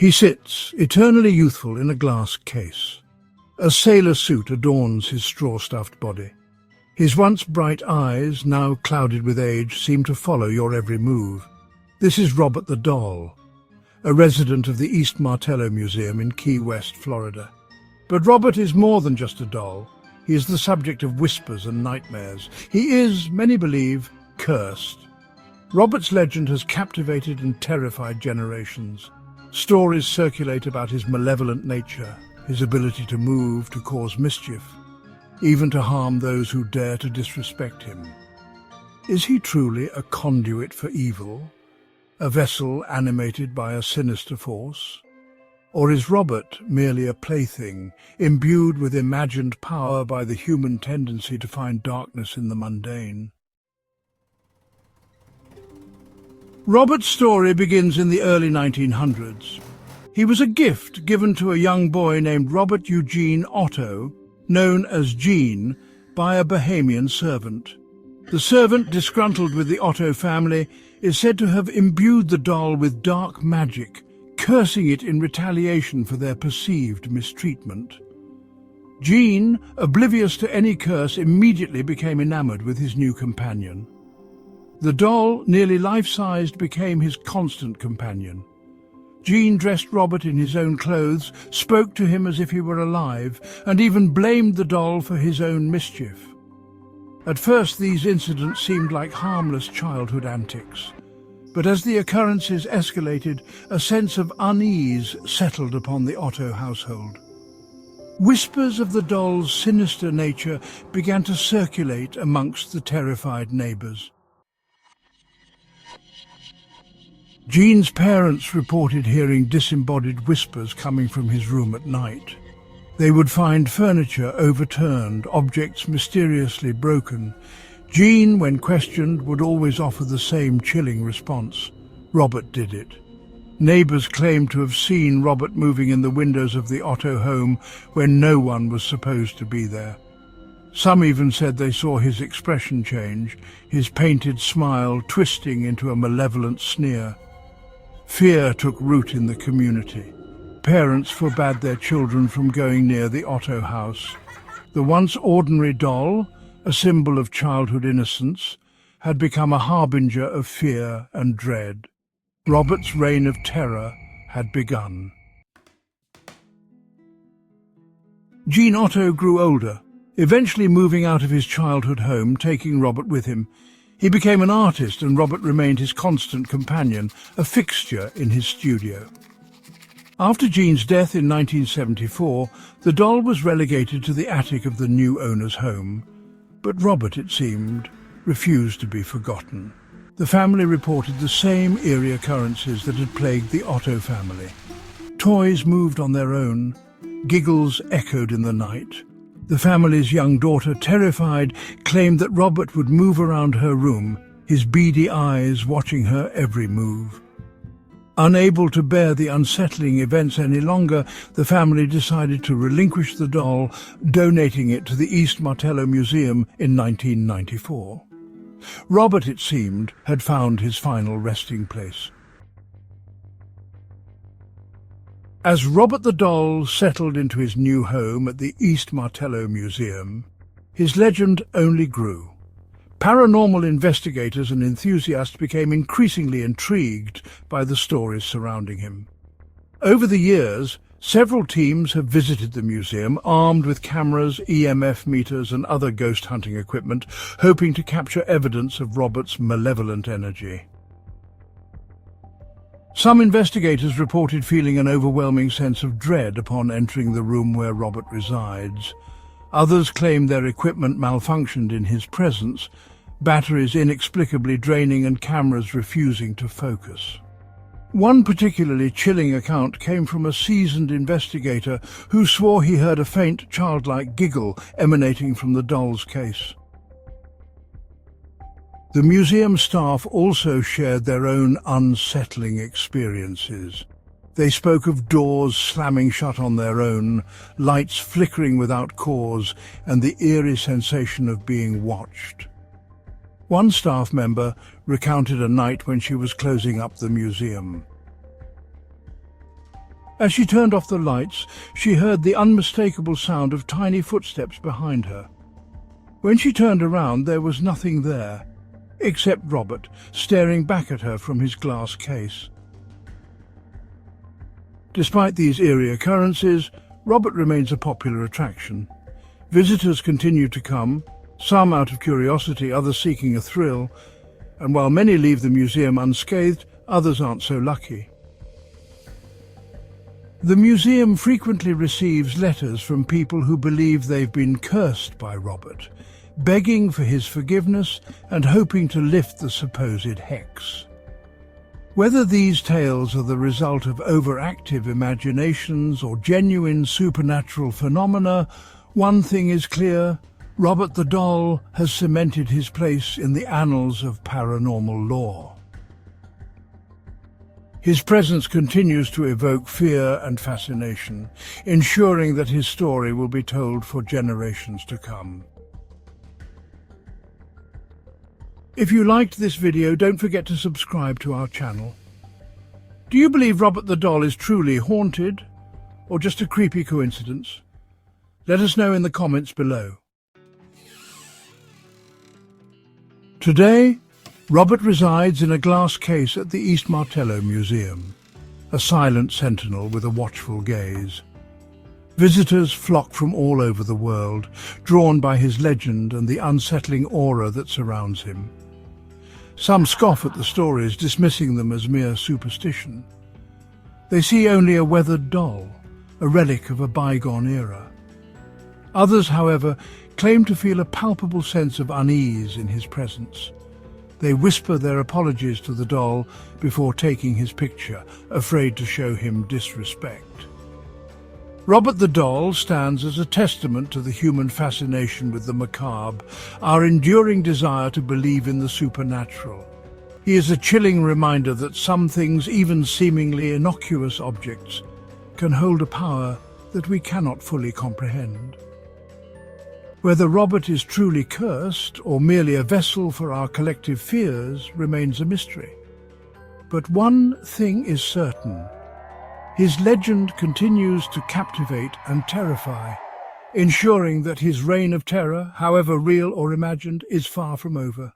He sits, eternally youthful, in a glass case. A sailor suit adorns his straw-stuffed body. His once bright eyes, now clouded with age, seem to follow your every move. This is Robert the Doll, a resident of the East Martello Museum in Key West, Florida. But Robert is more than just a doll. He is the subject of whispers and nightmares. He is, many believe, cursed. Robert's legend has captivated and terrified generations. Stories circulate about his malevolent nature, his ability to move, to cause mischief, even to harm those who dare to disrespect him. Is he truly a conduit for evil, a vessel animated by a sinister force? Or is Robert merely a plaything, imbued with imagined power by the human tendency to find darkness in the mundane? Robert's story begins in the early 1900s. He was a gift given to a young boy named Robert Eugene Otto, known as Gene, by a Bahamian servant. The servant, disgruntled with the Otto family, is said to have imbued the doll with dark magic, cursing it in retaliation for their perceived mistreatment. Gene, oblivious to any curse, immediately became enamored with his new companion. The doll, nearly life-sized, became his constant companion. Gene dressed Robert in his own clothes, spoke to him as if he were alive, and even blamed the doll for his own mischief. At first, these incidents seemed like harmless childhood antics. But as the occurrences escalated, a sense of unease settled upon the Otto household. Whispers of the doll's sinister nature began to circulate amongst the terrified neighbours. Gene's parents reported hearing disembodied whispers coming from his room at night. They would find furniture overturned, objects mysteriously broken. Gene, when questioned, would always offer the same chilling response. Robert did it. Neighbours claimed to have seen Robert moving in the windows of the Otto home when no one was supposed to be there. Some even said they saw his expression change, his painted smile twisting into a malevolent sneer. Fear took root in the community. Parents forbade their children from going near the Otto house. The once ordinary doll, a symbol of childhood innocence, had become a harbinger of fear and dread. Robert's reign of terror had begun. Gene Otto grew older, eventually moving out of his childhood home, taking Robert with him. He became an artist, and Robert remained his constant companion, a fixture in his studio. After Gene's death in 1974, the doll was relegated to the attic of the new owner's home. But Robert, it seemed, refused to be forgotten. The family reported the same eerie occurrences that had plagued the Otto family. Toys moved on their own. Giggles echoed in the night. The family's young daughter, terrified, claimed that Robert would move around her room, his beady eyes watching her every move. Unable to bear the unsettling events any longer, the family decided to relinquish the doll, donating it to the East Martello Museum in 1994. Robert, it seemed, had found his final resting place. As Robert the Doll settled into his new home at the East Martello Museum, his legend only grew. Paranormal investigators and enthusiasts became increasingly intrigued by the stories surrounding him. Over the years, several teams have visited the museum, armed with cameras, EMF meters and other ghost hunting equipment, hoping to capture evidence of Robert's malevolent energy. Some investigators reported feeling an overwhelming sense of dread upon entering the room where Robert resides. Others claimed their equipment malfunctioned in his presence, batteries inexplicably draining and cameras refusing to focus. One particularly chilling account came from a seasoned investigator who swore he heard a faint childlike giggle emanating from the doll's case. The museum staff also shared their own unsettling experiences. They spoke of doors slamming shut on their own, lights flickering without cause, and the eerie sensation of being watched. One staff member recounted a night when she was closing up the museum. As she turned off the lights, she heard the unmistakable sound of tiny footsteps behind her. When she turned around, there was nothing there, except Robert, staring back at her from his glass case. Despite these eerie occurrences, Robert remains a popular attraction. Visitors continue to come, some out of curiosity, others seeking a thrill, and while many leave the museum unscathed, others aren't so lucky. The museum frequently receives letters from people who believe they've been cursed by Robert, begging for his forgiveness and hoping to lift the supposed hex. Whether these tales are the result of overactive imaginations or genuine supernatural phenomena, one thing is clear: Robert the Doll has cemented his place in the annals of paranormal lore. His presence continues to evoke fear and fascination, ensuring that his story will be told for generations to come. If you liked this video, don't forget to subscribe to our channel. Do you believe Robert the Doll is truly haunted, or just a creepy coincidence? Let us know in the comments below. Today, Robert resides in a glass case at the East Martello Museum, a silent sentinel with a watchful gaze. Visitors flock from all over the world, drawn by his legend and the unsettling aura that surrounds him. Some scoff at the stories, dismissing them as mere superstition. They see only a weathered doll, a relic of a bygone era. Others, however, claim to feel a palpable sense of unease in his presence. They whisper their apologies to the doll before taking his picture, afraid to show him disrespect. Robert the Doll stands as a testament to the human fascination with the macabre, our enduring desire to believe in the supernatural. He is a chilling reminder that some things, even seemingly innocuous objects, can hold a power that we cannot fully comprehend. Whether Robert is truly cursed or merely a vessel for our collective fears remains a mystery. But one thing is certain: his legend continues to captivate and terrify, ensuring that his reign of terror, however real or imagined, is far from over.